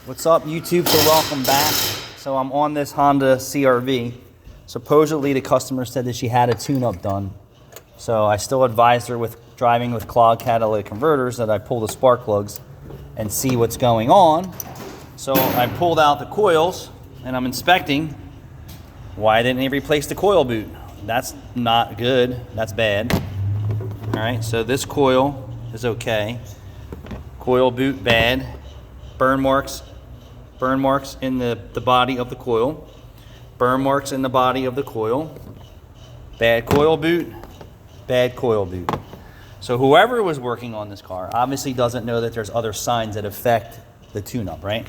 What's up, YouTube? So welcome back. So I'm on this Honda CR-V. Supposedly the customer said that she had a tune-up done. So I still advised her with driving with clogged catalytic converters that I pull the spark plugs and see what's going on. So I pulled out the coils and I'm inspecting. Why didn't he replace the coil boot? That's not good. That's bad. All right, so this coil is okay. Coil boot bad. Burn marks in the body of the coil. Burn marks in the body of the coil. Bad coil boot. Bad coil boot. So whoever was working on this car obviously doesn't know that there's other signs that affect the tune-up, right?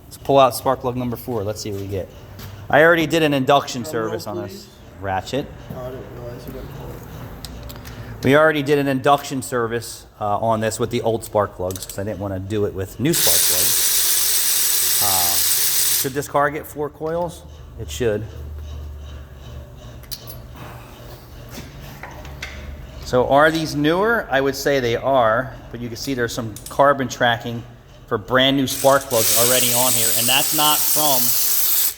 Let's pull out spark plug number 4. Let's see what we get. I already did an induction service on this ratchet. Oh, I didn't realize you didn't pull it. We already did an induction service on this with the old spark plugs because I didn't want to do it with new spark plugs. Should this car get 4 coils? It should. So are these newer? I would say they are, but you can see there's some carbon tracking for brand new spark plugs already on here, and that's not from,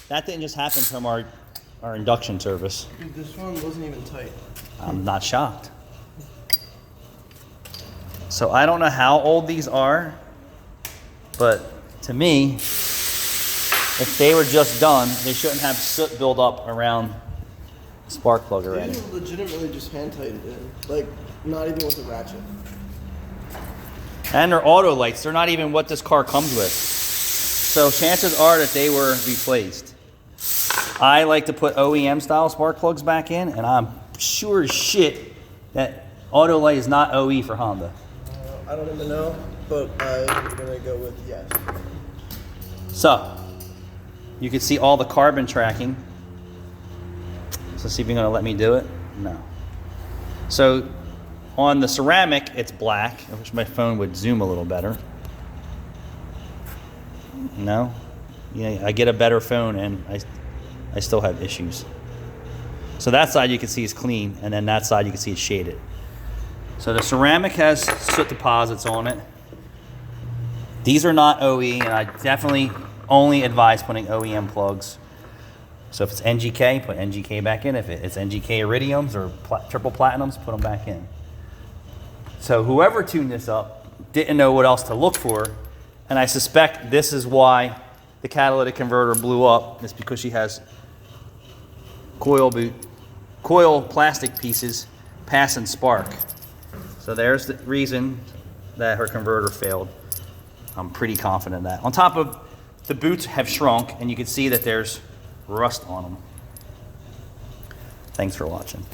that didn't just happen from our induction service. Dude, this one wasn't even tight. I'm not shocked. So I don't know how old these are, but to me, if they were just done, they shouldn't have soot build up around the spark plug already. These are legitimately just hand tightened in. Like, not even with a ratchet. And they're auto lights. They're not even what this car comes with. So chances are that they were replaced. I like to put OEM style spark plugs back in, and I'm sure as shit that auto light is not OE for Honda. I don't even know, but I'm gonna go with yes. So you can see all the carbon tracking. So let's see if you're gonna let me do it. No. So on the ceramic, it's black. I wish my phone would zoom a little better. No? Yeah, I get a better phone and I still have issues. So that side you can see is clean, and then that side you can see is shaded. So the ceramic has soot deposits on it. These are not OE, and I definitely only advise putting OEM plugs. So if it's NGK, put NGK back in. If it's NGK Iridiums or triple platinums, put them back in. So whoever tuned this up didn't know what else to look for, and I suspect this is why the catalytic converter blew up. It's because she has coil plastic pieces passing spark. So there's the reason that her converter failed. I'm pretty confident of that. On top of the boots have shrunk, and you can see that there's rust on them. Thanks for watching.